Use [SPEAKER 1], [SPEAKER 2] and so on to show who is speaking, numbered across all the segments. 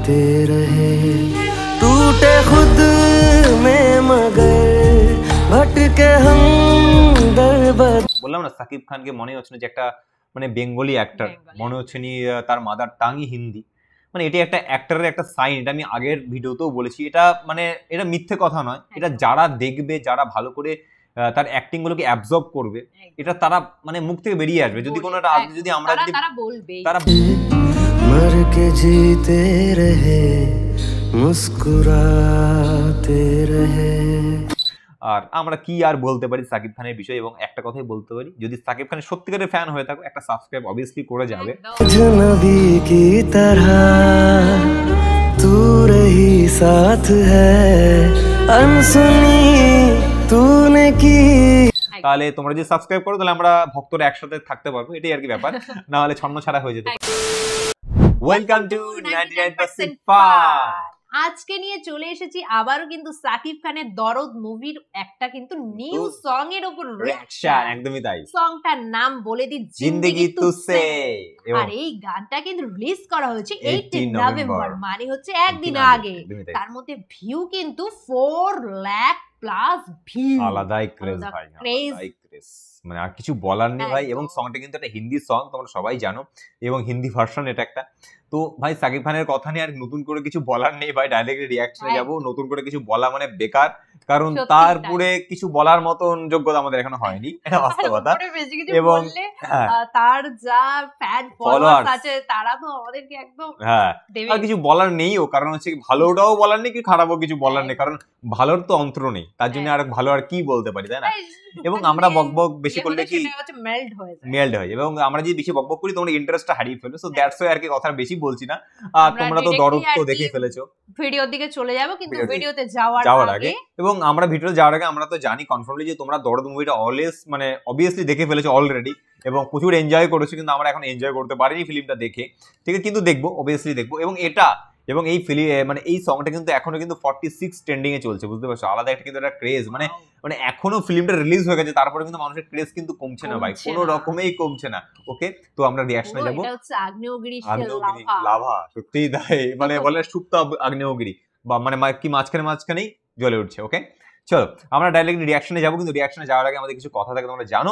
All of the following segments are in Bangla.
[SPEAKER 1] मुस्कुराते रहे टूटे खुद में मगर भटके हम दरबदर।
[SPEAKER 2] বললাম না সাকিব খানকে মনে হচ্ছে না যে একটা মানে বেঙ্গলি অ্যাক্টর, মনে হচ্ছে নি তার মাদার টাংই হিন্দি। মানে এটা একটা অ্যাক্টরের একটা সাইন, এটা আমি আগের ভিডিওতেও বলেছি। এটা মানে এটা মিথ্যে কথা নয়, এটা যারা দেখবে, যারা ভালো করে তার অ্যাক্টিং গুলোকে অ্যাবজর্ব করবে, এটা তারা মানে মুখ থেকে বেরিয়ে আসবে। যদি কোনো একটা যদি আমরা যদি তারা
[SPEAKER 1] मर के जीते रहे मुस्कुराते रहे।
[SPEAKER 2] আর আমরা কি আর বলতে পারি সাকিব খানের বিষয়ে, এবং একটা কথাই বলতে পারি, যদি সাকিব খানের সত্যিকারের ফ্যান হয়ে থাকো একটা সাবস্ক্রাইব অবভিয়াসলি করে যাবে।
[SPEAKER 1] अजनबी की तरह तू रही साथ है अनसुनी तूने की।
[SPEAKER 2] তাহলে তোমরা যদি সাবস্ক্রাইব করো তাহলে আমরা ভক্তরা একসাথে থাকতে পারবো, এটাই আর কি ব্যাপার। না হলে ছন্ন ছাড়া হয়ে যেতে পারে। Welcome to 99% fun.
[SPEAKER 3] আজকে নিয়ে চলে এসেছি আবারও কিন্তু সাকিব খানের দরদ মুভির একটা কিন্তু নিউ সং এর উপর রিঅ্যাকশন।
[SPEAKER 2] একদমই তাই।
[SPEAKER 3] সংটার নাম বলে দি
[SPEAKER 2] জিন্দেগি তুসে।
[SPEAKER 3] আর এই গানটা কিন্তু রিলিজ করা হয়েছে 18 নভেম্বর, মানে হচ্ছে একদিন আগে। তার মধ্যে ভিউ কিন্তু 4 লাখ প্লাস ভিউ।
[SPEAKER 2] আলাদাই ক্রেজ ভাই, আলাদাই ক্রেজ, মানে আর কিছু বলার নেই ভাই। এবং সংটা কিন্তু একটা হিন্দি সং, তোমরা সবাই জানো, এবং হিন্দি ভার্সন এটা একটা। তো ভাই সাকিব খানের কথা নিয়ে আর নতুন করে কিছু বলার নেই ভাই, ডাইরেক্ট রিঅ্যাকশনে যাব। নতুন করে কিছু বলা মানে বেকার, কারণ তারপরে কিছু বলার মতন যোগ্যতা আমাদের এখনো হয়নি, এটা বাস্তবতা। এবং
[SPEAKER 3] তার যা ফ্যান ফলোয়ার্স আছে তারা তো আমাদেরকে একদম
[SPEAKER 2] আর কিছু বলার নেইও, কারণ হচ্ছে ভালোটাও বলার নেই, কি খারাপও কিছু বলার নেই, কারণ ভালোর তো অন্তর নেই। তার জন্য আর ভালো আর কি বলতে পারি, তাই না? এবং আমরা বকবক বেশি করলে কি মেল্ট হয়, এবং আমরা যদি বেশি বকবক করি তোমরা ইন্টারেস্টটা হারিয়ে ফেলো। সো দ্যাটস ওয়াই আর কি কথা বেশি বলছি না। আর তোমরা তো দরদ তো দেখেই ফেলেছো,
[SPEAKER 3] ভিডিওর দিকে চলে যাবো। কিন্তু ভিডিওতে যাওয়ার আগে,
[SPEAKER 2] এবং আমরা ভিডিওতে যাওয়ার আগে আমরা তো জানি কনফার্মলি যে তোমরা দরদ মুভিটা অলওয়েজ মানে অবভিয়াসলি দেখে ফেলেছো অলরেডি, এবং প্রচুর এনজয় করেছো। কিন্তু আমরা এখন এনজয় করতে পারিনি ফিল্মটা দেখে, ঠিক আছে? কিন্তু দেখবো, অবভিয়াসলি দেখবো। এবং এটা এবং এই ফিল্ম মানে এই সংটা কিন্তু এখনো কিন্তু 46 ট্রেন্ডিং এ চলছে, বুঝতে পারছো? আলাদা একটা কিন্তু একটা ক্রেজ, মানে মানে এখনো ফিল্মটা রিলিজ হয়ে গেছে তারপরে কিন্তু মানুষের ক্রেজ কিন্তু কমছে না ভাই, কোনো রকমেই কমছে না। ওকে, তো আমরা রিঅ্যাকশনে যাব।
[SPEAKER 3] এটা হচ্ছে আগ্নেয়গিরি
[SPEAKER 2] লাভা, সত্যিই তাই, মানে বলে সুপ্ত আগ্নেয়গিরি, বা মানে কি মাঝখানেই জ্বলে উঠছে। ওকে, চলো আমরা ডাইরেক্ট রিঅ্যাকশনে যাবো। কিন্তু রিঅ্যাকশনে যাওয়ার আগে আমাদের কিছু কথা থাকে, তোমরা জানো,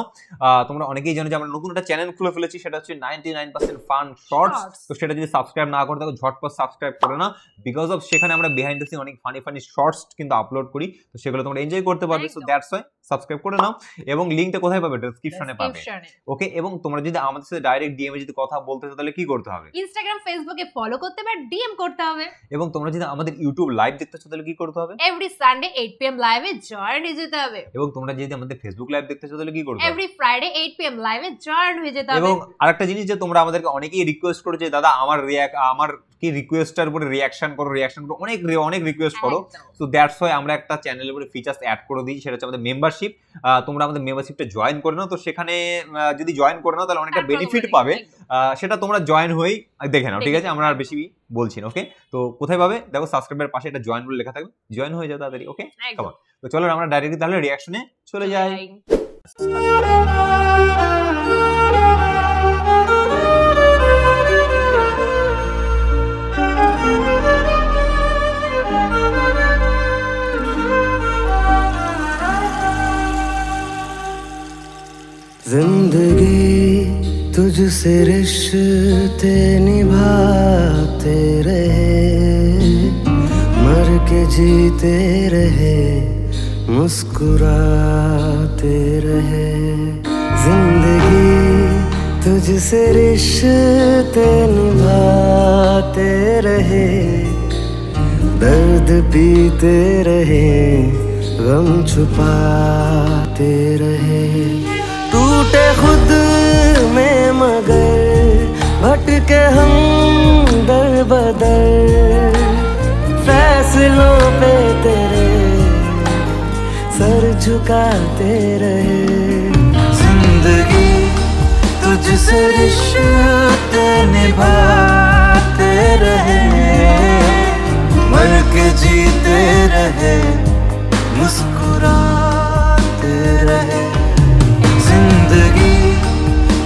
[SPEAKER 2] তোমরা অনেকেই জানো যে আমরা নতুন একটা চ্যানেল খুলে ফেলেছি, সেটা হচ্ছে 99% ফান শর্টস। তো সেটা যদি সাবস্ক্রাইব না করে থাকো ঝটপট সাবস্ক্রাইব করে না, বিকজ অফ সেখানে আমরা বিহাইন্ড দ্য সিন অনেক ফানি শর্টস কিন্তু আপলোড করি, তো সেগুলো তোমরা এনজয় করতে পারবে। সো দ্যাটস ওয়াই সাবস্ক্রাইব করে নাও। এবং লিংকটা কোথায় পাবে? ডেসক্রিপশনে পাবে। ওকে, এবং তোমরা যদি আমাদের সাথে ডাইরেক্ট ডিএম এ যদি কথা বলতে চাও তাহলে কি করতে হবে?
[SPEAKER 3] ইনস্টাগ্রাম ফেসবুকে ফলো করতে হবে, ডিএম করতে হবে।
[SPEAKER 2] এবং তোমরা যদি আমাদের ইউটিউব লাইভ দেখতে চাও তাহলে কি করতে হবে?
[SPEAKER 3] এভরি সানডে 8 PM লাইভে জয়েন হয়ে যেতে হবে।
[SPEAKER 2] এবং তোমরা যদি আমাদের ফেসবুক লাইভ দেখতে চাও তাহলে কি করতে হবে?
[SPEAKER 3] এভরি ফ্রাইডে 8 PM লাইভে জয়েন হয়ে যেতে হবে।
[SPEAKER 2] এবং আরেকটা জিনিস যে তোমরা আমাদেরকে অনেকেই রিকোয়েস্ট করো যে দাদা আমার কি রিকোয়েস্টের উপরে রিঅ্যাকশন করো, অনেক রিকোয়েস্ট করো। সো দ্যাটস ওয়াই আমরা একটা চ্যানেলের উপরে ফিচার্স অ্যাড করে দিই, সেটা হচ্ছে আমাদের মেম্বারশিপ। তোমরা আমাদের মেম্বারশিপটা জয়েন করে নাও। তো সেখানে যদি জয়েন করে নাও তাহলে অনেকটা বেনিফিট পাবে, সেটা তোমরা জয়েন হয়েই দেখে নাও, ঠিক আছে? আমরা আর বেশি বলছি না। ওকে, তো কোথায় পাবে? দেখো সাবস্ক্রাইবের পাশে একটা জয়েন বলে লেখা থাকবে, জয়েন হয়ে যাও তাড়াতাড়ি। ওকে, কেমন? তো চলো আমরা ডাইরেক্টলি তাহলে রিঅ্যাকশনে চলে যাই।
[SPEAKER 1] जिंदगी तुझसे रिश्ते निभाते रहे मर के जीते रहे मुस्कुराते रहे। जिंदगी तुझसे रिश्ते निभाते रहे दर्द पीते रहे गम छुपाते रहे टूटे खुद में मगर भटके हम दर बदर फैसलों पे तेरे सर झुकाते रहे। जिंदगी तुझसे रिश्ते निभाते रहे मर के जीते रहे मुस्कुराते रहे। जिंदगी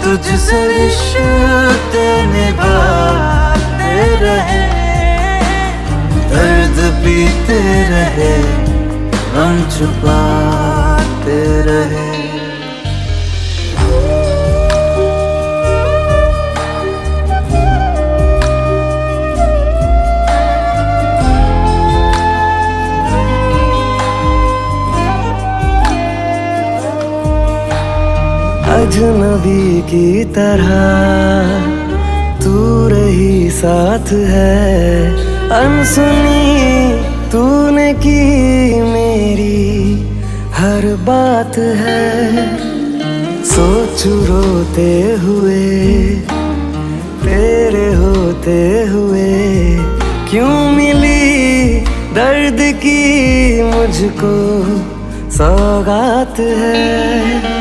[SPEAKER 1] तुझसे रिश्ते निभाते रहे पीते रहे, गम छुपाते रहे। अजनबी की तरह तू रही साथ है, अनसुनी तूने की मेरी हर बात है। सोच रोते हुए तेरे होते हुए, क्यों मिली दर्द की मुझको सौगात है।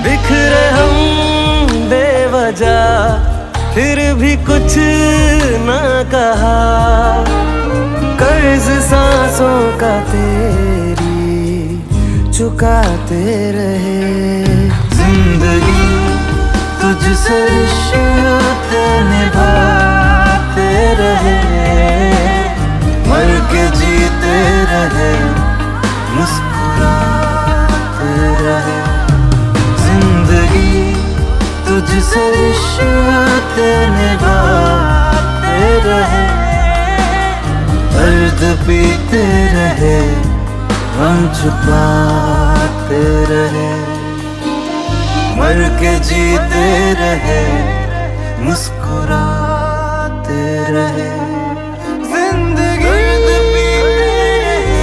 [SPEAKER 1] बिखरे हम बेवजह, फिर भी कुछ ना कहा, कर्ज सांसों का तेरी चुकाते रहे। जिंदगी तुझसे रिश्ते निभाते रहे, मर के जीते रहे, मुस्कुराते रहे। जिंदगी तुझसे रिश्ते निभाते रहे, दर्द पीते रहे, गम छुपाते रहे, मर के जीते रहे, मुस्कुराते रहे। जिंदगी दर्द पीते रहे,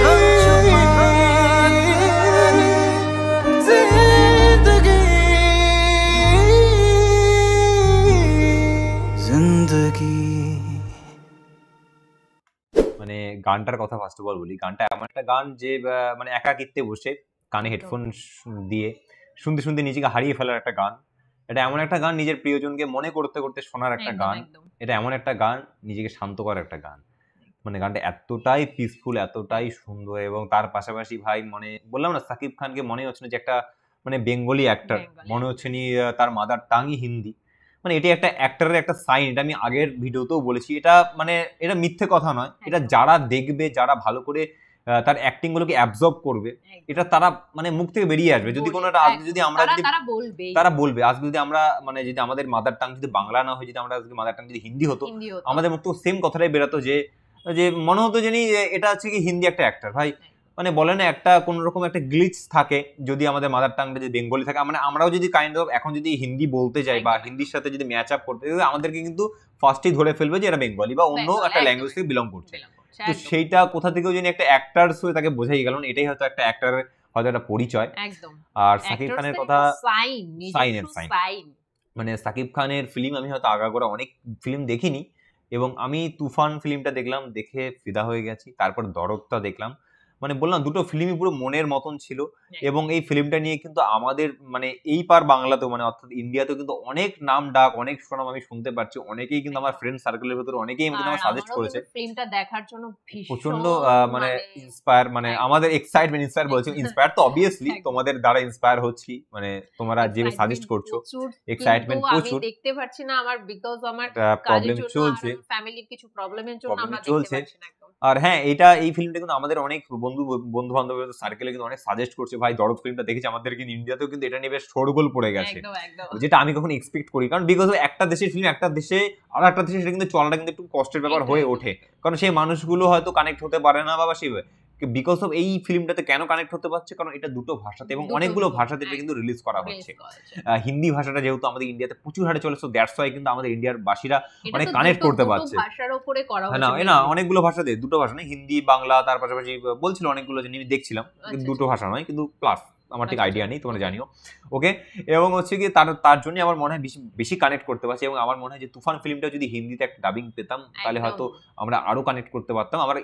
[SPEAKER 1] गम छुपाते रहे, जिंदगी।
[SPEAKER 2] মানে গানটার কথা ফার্স্ট অফ অল বলি, গানটা এমন একটা গান যে মানে একাকিত্বে বসে কানে হেডফোন দিয়ে শুনতে শুনতে নিজেকে হারিয়ে ফেলার একটা গান। এটা এমন একটা গান নিজের প্রিয়জনকে মনে করতে করতে শোনার একটা গান। এটা এমন একটা গান নিজেকে শান্ত করার একটা গান। মানে গানটা এতটাই পিসফুল, এতটাই সুন্দর, এবং তার পাশাপাশি ভাই মানে বললাম না সাকিব খানকে মনে হচ্ছে না যে একটা মানে বেঙ্গলি অ্যাক্টর, মনে হচ্ছে নি তার মাদার টাংই হিন্দি। মানে এটি একটা অ্যাক্টরের একটা সাইন, এটা আমি আগের ভিডিওতেও বলেছি। এটা মানে এটা মিথ্যে কথা নয়, এটা যারা দেখবে, যারা ভালো করে তার অ্যাক্টিং গুলোকে অ্যাবজর্ব করবে, এটা তারা মানে মুখ থেকে বেরিয়ে আসবে। যদি কোনো একটা আজকে যদি আমরা যদি তারা বলবে, আজকে যদি আমরা মানে যদি আমাদের মাদার টাং যদি বাংলা না হয়, যদি আমরা আজকে মাদার টাং যদি হিন্দি হতো, আমাদের মুখ থেকে সেম কথাটাই বেরোতো যে যে মনে হতো জানি এটা হচ্ছে কি হিন্দি একটা অ্যাক্টর। ভাই মানে বলে না একটা কোন রকম একটা গ্লিচ থাকে, যদি আমাদের মাদার টাংটা যদি বেঙ্গলি থাকে, মানে আমরাও যদি কাইন্ড অফ এখন যদি হিন্দি বলতে যাই বা হিন্দির সাথে যদি ম্যাচ আপ করতে যাই, আমাদেরকে কিন্তু ফার্স্টই ধরে ফেলবে যে এটা বেঙ্গলি বা অন্য একটা ল্যাঙ্গুয়েজ থেকে বিলং করছে। তো সেইটা কোথা থেকেও যদি একটা অ্যাক্টরস হয়ে তাকে বোঝাই গেল, এটাই হয়তো একটা অ্যাক্টরের হয়তো একটা পরিচয়। আর সাকিব খানের কথা সাইনের সাইন, মানে সাকিব খানের ফিল্ম আমি হয়তো আগাগোড়া অনেক ফিল্ম দেখিনি, এবং আমি তুফান ফিল্মটা দেখলাম, দেখে ফিদা হয়ে গেছি। তারপর দরদটা দেখলাম, মানে বললাম দুটো ফিল্মই পুরো মনের মতন ছিল। এবং এই ফিল্মটা নিয়ে কিন্তু আমাদের মানে এই পার বাংলাতেও মানে অর্থাৎ ইন্ডিয়াতেও কিন্তু অনেক নাম ডাক, অনেক সুনাম আমি শুনতে পাচ্ছি। অনেকেই কিন্তু আমার ফ্রেন্ড সার্কেলের ভেতরে অনেকেই কিন্তু আমার সাজেস্ট করেছে
[SPEAKER 3] ফিল্মটা দেখার জন্য
[SPEAKER 2] প্রচন্ড মানে ইন্সপায়ার, মানে আমাদের এক্সাইটমেন্ট ইন্সপায়ার বলছি, ইন্সপায়ার তো অবভিয়াসলি তোমাদের দ্বারা ইন্সপায়ার হচ্ছি, মানে তোমরা যেভাবে সাজেস্ট করছো এক্সাইটমেন্ট প্রচুর।
[SPEAKER 3] আমি দেখতে পারছি না আমার, বিকজ আমার
[SPEAKER 2] প্রবলেম চলছে,
[SPEAKER 3] ফ্যামিলির কিছু প্রবলেমের জন্য আমরা দেখতে পারছি না।
[SPEAKER 2] আর হ্যাঁ এই ফিল্মটা কিন্তু আমাদের অনেক বন্ধু বান্ধবের সার্কেলে কিন্তু অনেক সাজেস্ট করছে। ভাই দরদ ফিল্মটা দেখেছি, আমাদের কিন্তু ইন্ডিয়াতেও কিন্তু এটা নিয়ে বেশ শোরগোল পড়ে গেছে, যেটা আমি কখনো এক্সপেক্ট করি। কারণ বিকজ একটা দেশের ফিল্ম একটা দেশে আর একটা দেশে সেটা কিন্তু চলাটা কিন্তু একটু কষ্টের ব্যাপার হয়ে ওঠে, কারণ সেই মানুষগুলো হয়তো কানেক্ট হতে পারে না, বা সেই বিকজ অফ এই ফিল্মটাতে কেন কানেক্ট হতে পারছে, কারণ এটা দুটো ভাষাতে এবং অনেকগুলো ভাষাতে এটা কিন্তু রিলিজ করা হচ্ছে। হিন্দি ভাষাটা যেহেতু আমাদের ইন্ডিয়াতে প্রচুর হারে চলে, সো দ্যাটস ওয়াই কিন্তু আমাদের ইন্ডিয়ার বাসীরা অনেক কানেক্ট করতে পারছে। না অনেকগুলো ভাষাতে, দুটো ভাষা নয়, হিন্দি বাংলা, তার পাশাপাশি বলছিল অনেকগুলো যে আমি দেখছিলাম, দুটো ভাষা নয় কিন্তু প্লাস, আমার ঠিক আইডিয়া নেই, তোমরা জানিও। ওকে, এবং হচ্ছে কি তার জন্য আমার মনে হয় বেশি কানেক্ট করতে পারছি। এবং আমার মনে হয় যে তুফান ফিল্মটা যদি হিন্দিতে একটা ডাবিং পেতাম, তাহলে হয়তো আমরা আরো কানেক্ট করতে পারতাম। আমরা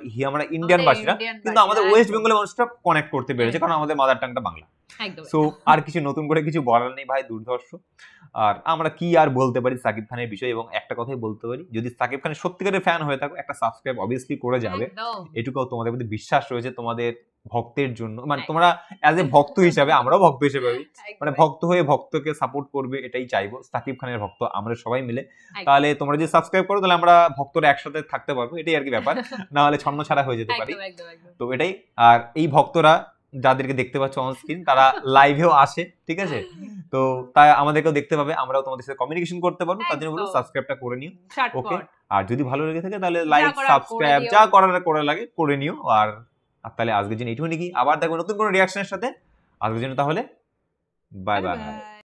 [SPEAKER 2] ইন্ডিয়ান বাসীরা, কিন্তু আমাদের ওয়েস্ট বেঙ্গলের মানুষটা কানেক্ট করতে পেরেছে, কারণ আমাদের মাদার টাংটা বাংলা। সো আর কিছু নতুন করে কিছু বলার নেই ভাই, দুর্ধর্ষ। আর আমরা কি আর বলতে পারি সাকিব খানের বিষয়, এবং একটা কথাই বলতে পারি, যদি সাকিব খানের সত্যিকারের ফ্যান হয়ে থাকো, একটা সাবস্ক্রাইব অবভিয়াসলি করে যাবে, এটুকুও তোমাদের প্রতি বিশ্বাস রয়েছে। তোমাদের ভক্তের জন্য, মানে
[SPEAKER 3] একদম।
[SPEAKER 2] তোমরা অ্যাজ এ ভক্ত হিসাবে, আমরাও ভক্ত হিসেবে ভাবি,
[SPEAKER 3] একদম,
[SPEAKER 2] মানে ভক্ত হয়ে ভক্তকে সাপোর্ট করবে এটাই চাইবো। সাকিব খানের ভক্ত আমরা সবাই মিলে।
[SPEAKER 3] একদম।
[SPEAKER 2] তাহলে তোমরা যদি সাবস্ক্রাইব করো তাহলে আমরা ভক্তরা একসাথে থাকতে পারবো, এটাই আর কি ব্যাপার। না হলে ছন্ন ছাড়া হয়ে যেতে পারি।
[SPEAKER 3] একদম, একদম, একদম।
[SPEAKER 2] তো এটাই। আর এই ভক্তরা যাদেরকে দেখতে পাচ্ছ অন স্ক্রিন, তারা লাইভেও আসে, ঠিক আছে? তো তাই আমাদেরকেও দেখতে পাবে, আমরাও তোমাদের সাথে কমিউনিকেশন করতে পারবো। তার জন্য বলো
[SPEAKER 3] একদম।
[SPEAKER 2] সাবস্ক্রাইবটা করে নিও, ওকে?
[SPEAKER 3] ঝটপট।
[SPEAKER 2] আর যদি ভালো লেগে থাকে তাহলে
[SPEAKER 3] যা
[SPEAKER 2] লাইক,
[SPEAKER 3] করার
[SPEAKER 2] সাবস্ক্রাইব
[SPEAKER 3] করে
[SPEAKER 2] যা
[SPEAKER 3] দিও।
[SPEAKER 2] করার লাগে করে নিও। আর তাহলে আজকের জন্য এইটুকুনি, কি আবার দেখবো নতুন কোনো রিয়াকশনের সাথে। আজকের জন্য তাহলে বাই বাই।
[SPEAKER 3] বাই।